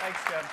Thanks, Jim.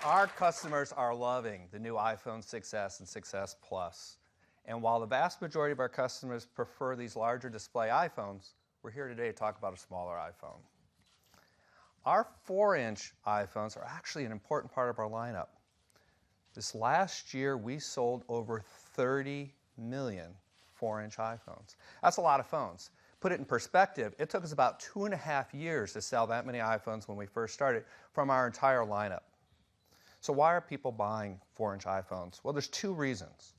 Our customers are loving the new iPhone 6s and 6s Plus. And while the vast majority of our customers prefer these larger display iPhones, we're here today to talk about a smaller iPhone. Our 4-inch iPhones are actually an important part of our lineup. This last year, we sold over 30 million 4-inch iPhones. That's a lot of phones. Put it in perspective, it took us about 2.5 years to sell that many iPhones when we first started from our entire lineup. So why are people buying 4-inch iPhones? Well, there's two reasons.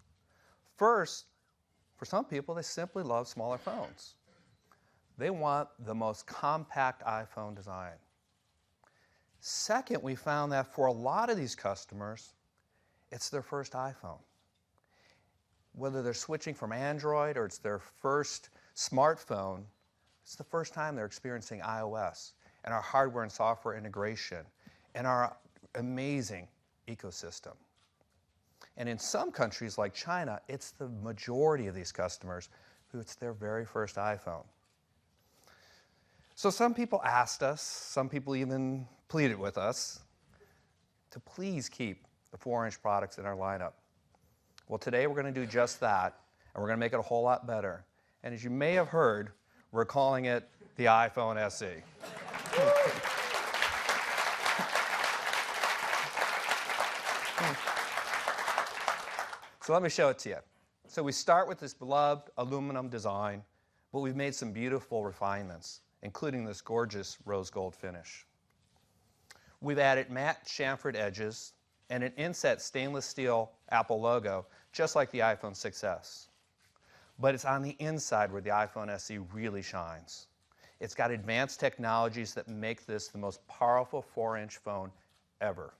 First, for some people, they simply love smaller phones. They want the most compact iPhone design. Second, we found that for a lot of these customers, it's their first iPhone. Whether they're switching from Android or it's their first smartphone, it's the first time they're experiencing iOS and our hardware and software integration and our amazing ecosystem. And in some countries like China, it's the majority of these customers who it's their very first iPhone. So some people asked us, some people even pleaded with us to please keep the 4-inch products in our lineup. Well, today we're going to do just that, and we're going to make it a whole lot better. And as you may have heard, we're calling it the iPhone SE. So let me show it to you. So we start with this beloved aluminum design, but we've made some beautiful refinements, including this gorgeous rose gold finish. We've added matte chamfered edges and an inset stainless steel Apple logo, just like the iPhone 6s. But it's on the inside where the iPhone SE really shines. It's got advanced technologies that make this the most powerful 4-inch phone ever.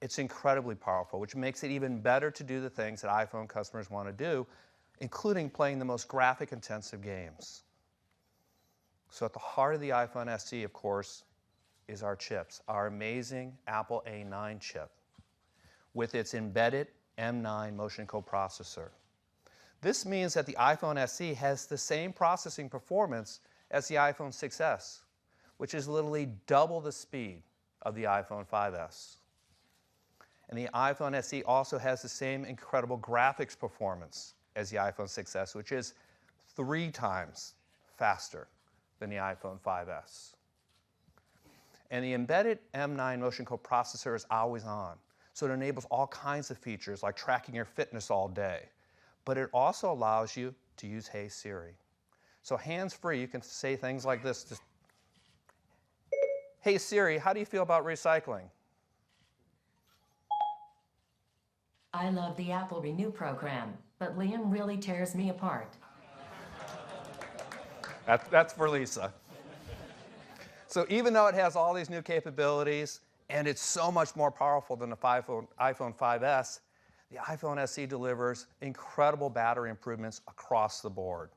It's incredibly powerful, which makes it even better to do the things that iPhone customers want to do, including playing the most graphic-intensive games. So at the heart of the iPhone SE, of course, is our chips, our amazing Apple A9 chip with its embedded M9 motion coprocessor. This means that the iPhone SE has the same processing performance as the iPhone 6s, which is literally double the speed of the iPhone 5s. And the iPhone SE also has the same incredible graphics performance as the iPhone 6s, which is 3 times faster than the iPhone 5s. And the embedded M9 motion coprocessor is always on, so it enables all kinds of features like tracking your fitness all day. But it also allows you to use Hey Siri. So hands-free, you can say things like this. Just, Hey Siri, how do you feel about recycling? I love the Apple Renew program, but Liam really tears me apart. That's for Lisa. So even though it has all these new capabilities, and it's so much more powerful than the iPhone 5s, the iPhone SE delivers incredible battery improvements across the board.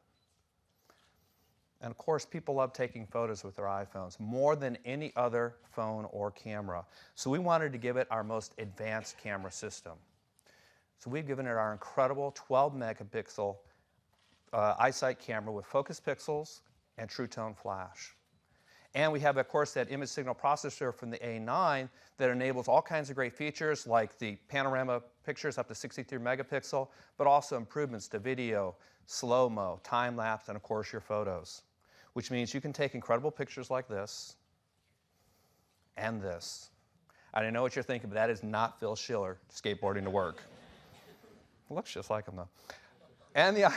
And of course, people love taking photos with their iPhones more than any other phone or camera. So we wanted to give it our most advanced camera system. So we've given it our incredible 12-megapixel iSight camera with focus pixels and True Tone flash. And we have, of course, that image signal processor from the A9 that enables all kinds of great features like the panorama pictures up to 63 megapixel, but also improvements to video, slow-mo, time-lapse, and of course your photos, which means you can take incredible pictures like this and this. I don't know what you're thinking, but that is not Phil Schiller skateboarding to work. It looks just like him, though. And the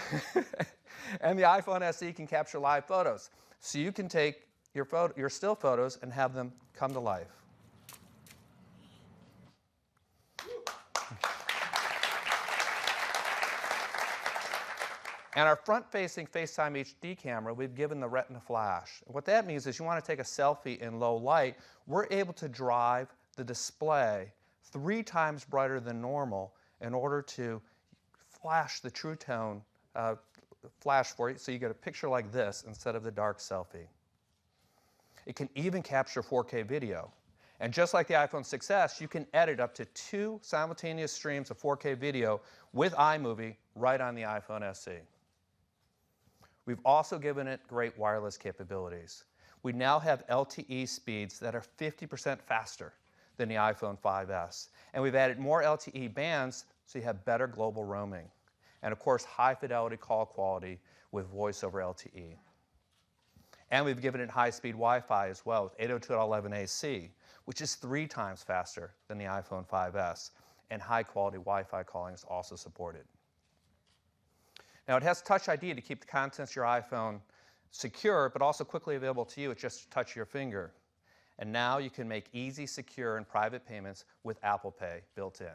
iPhone SE can capture live photos. So you can take your still photos and have them come to life. And our front-facing FaceTime HD camera, we've given the Retina flash. What that means is you want to take a selfie in low light, we're able to drive the display 3 times brighter than normal in order to flash the True Tone flash for you, so you get a picture like this instead of the dark selfie. It can even capture 4K video. And just like the iPhone 6s, you can edit up to 2 simultaneous streams of 4K video with iMovie right on the iPhone SE. We've also given it great wireless capabilities. We now have LTE speeds that are 50% faster than the iPhone 5S. And we've added more LTE bands so you have better global roaming. And of course, high fidelity call quality with voice over LTE. And we've given it high-speed Wi-Fi as well with 802.11ac, which is 3 times faster than the iPhone 5S. And high-quality Wi-Fi calling is also supported. Now, it has Touch ID to keep the contents of your iPhone secure, but also quickly available to you with just a touch of your finger. And now you can make easy, secure, and private payments with Apple Pay built in.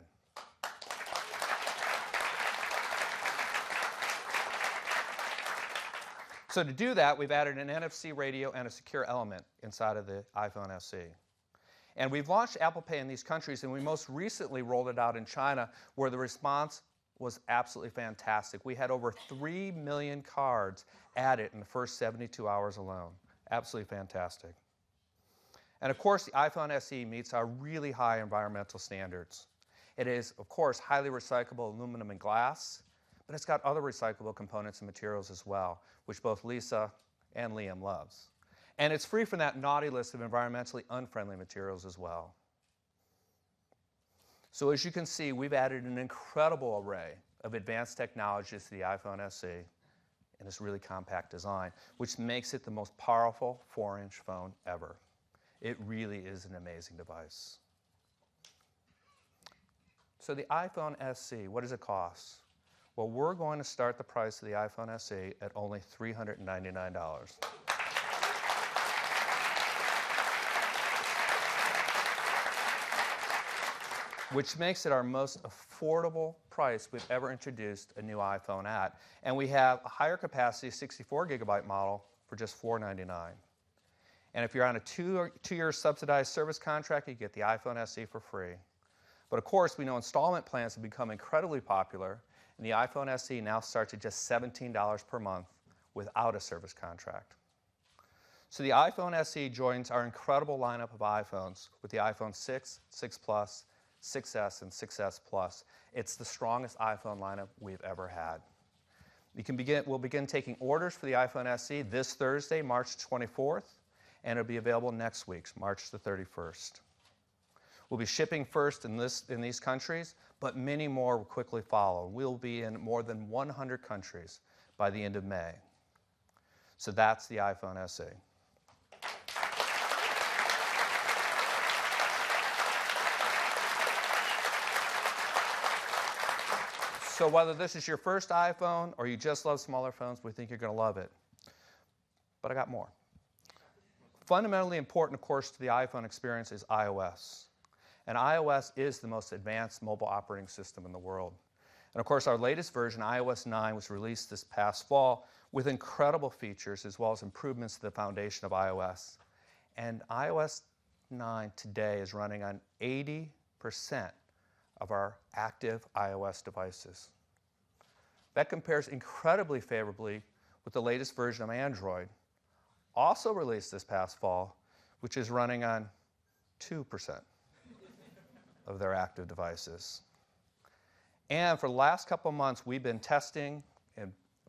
So to do that, we've added an NFC radio and a secure element inside of the iPhone SE. And we've launched Apple Pay in these countries, and we most recently rolled it out in China, where the response was absolutely fantastic. We had over 3 million cards added in the first 72 hours alone. Absolutely fantastic. And of course, the iPhone SE meets our really high environmental standards. It is, of course, highly recyclable aluminum and glass, but it's got other recyclable components and materials as well, which both Lisa and Liam loves. And it's free from that naughty list of environmentally unfriendly materials as well. So as you can see, we've added an incredible array of advanced technologies to the iPhone SE in this really compact design, which makes it the most powerful 4-inch phone ever. It really is an amazing device. So the iPhone SE, what does it cost? Well, we're going to start the price of the iPhone SE at only $399. Which makes it our most affordable price we've ever introduced a new iPhone at. And we have a higher capacity 64-gigabyte model for just $499. And if you're on a two-year subsidized service contract, you get the iPhone SE for free. But of course, we know installment plans have become incredibly popular, and the iPhone SE now starts at just $17 per month without a service contract. So the iPhone SE joins our incredible lineup of iPhones with the iPhone 6, 6 Plus, 6S, and 6S Plus. It's the strongest iPhone lineup we've ever had. We'll begin taking orders for the iPhone SE this Thursday, March 24th, and it'll be available next week, March the 31st. We'll be shipping first in these countries, but many more will quickly follow. We'll be in more than 100 countries by the end of May. So that's the iPhone SE. So whether this is your first iPhone or you just love smaller phones, we think you're going to love it. But I got more. Fundamentally important, of course, to the iPhone experience is iOS. And iOS is the most advanced mobile operating system in the world. And of course, our latest version, iOS 9, was released this past fall with incredible features as well as improvements to the foundation of iOS. And iOS 9 today is running on 80% of our active iOS devices. That compares incredibly favorably with the latest version of Android, also released this past fall, which is running on 2% of their active devices. And for the last couple of months, we've been testing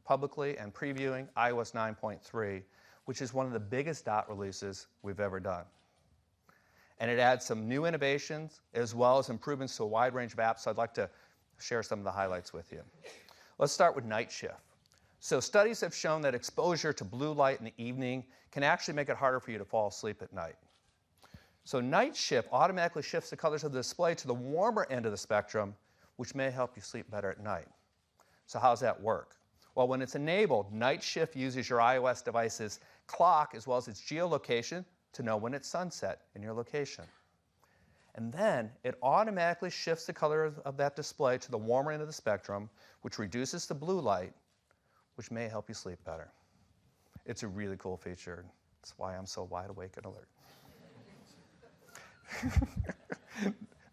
publicly and previewing iOS 9.3, which is one of the biggest dot releases we've ever done. And it adds some new innovations as well as improvements to a wide range of apps, so I'd like to share some of the highlights with you. Let's start with night shift. So studies have shown that exposure to blue light in the evening can actually make it harder for you to fall asleep at night. So night shift automatically shifts the colors of the display to the warmer end of the spectrum, which may help you sleep better at night. So how does that work? Well, when it's enabled, night shift uses your iOS device's clock as well as its geolocation to know when it's sunset in your location. And then it automatically shifts the color of that display to the warmer end of the spectrum, which reduces the blue light, which may help you sleep better. It's a really cool feature. That's why I'm so wide awake and alert.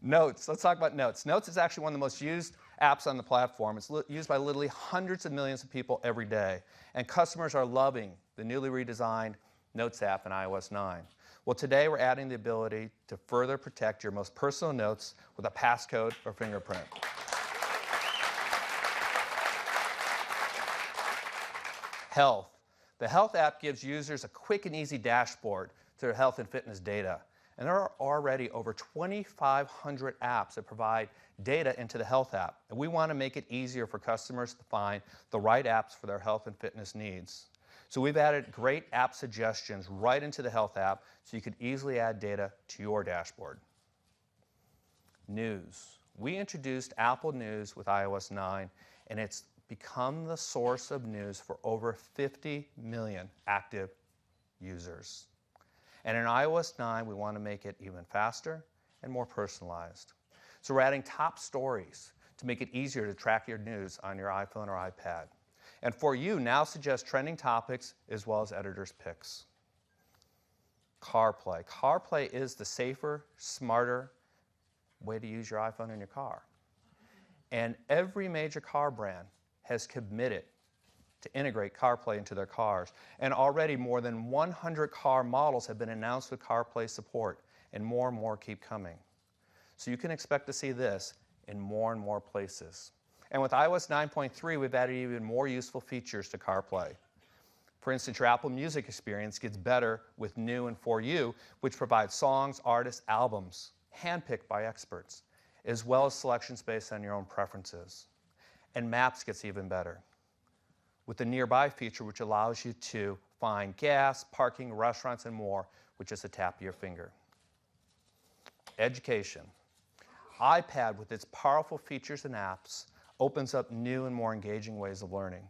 Notes. Let's talk about Notes. Notes is actually one of the most used apps on the platform. It's used by literally hundreds of millions of people every day. And customers are loving the newly redesigned Notes app in iOS 9. Well, today we're adding the ability to further protect your most personal notes with a passcode or fingerprint. Health. The Health app gives users a quick and easy dashboard to their health and fitness data. And there are already over 2,500 apps that provide data into the Health app. And we want to make it easier for customers to find the right apps for their health and fitness needs. So we've added great app suggestions right into the Health app so you could easily add data to your dashboard. News. We introduced Apple News with iOS 9, and it's become the source of news for over 50 million active users. And in iOS 9, we want to make it even faster and more personalized. So we're adding top stories to make it easier to track your news on your iPhone or iPad. And For You now suggests trending topics as well as editor's picks. CarPlay. CarPlay is the safer, smarter way to use your iPhone in your car. And every major car brand has committed to integrate CarPlay into their cars. And already more than 100 car models have been announced with CarPlay support, and more keep coming. So you can expect to see this in more and more places. And with iOS 9.3, we've added even more useful features to CarPlay. For instance, your Apple Music experience gets better with New and For You, which provides songs, artists, albums, handpicked by experts, as well as selections based on your own preferences. And Maps gets even better with the Nearby feature, which allows you to find gas, parking, restaurants, and more with just a tap of your finger. Education. iPad, with its powerful features and apps, opens up new and more engaging ways of learning.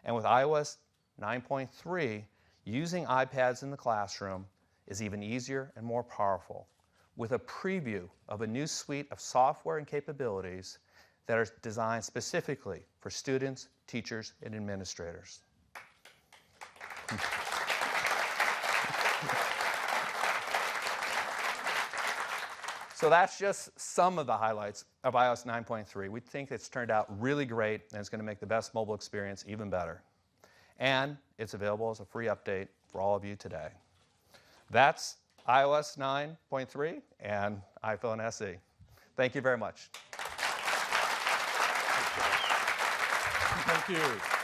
And with iOS 9.3, using iPads in the classroom is even easier and more powerful, with a preview of a new suite of software and capabilities that are designed specifically for students, teachers, and administrators. So that's just some of the highlights of iOS 9.3. We think it's turned out really great, and it's going to make the best mobile experience even better. And it's available as a free update for all of you today. That's iOS 9.3 and iPhone SE. Thank you very much. Thank you.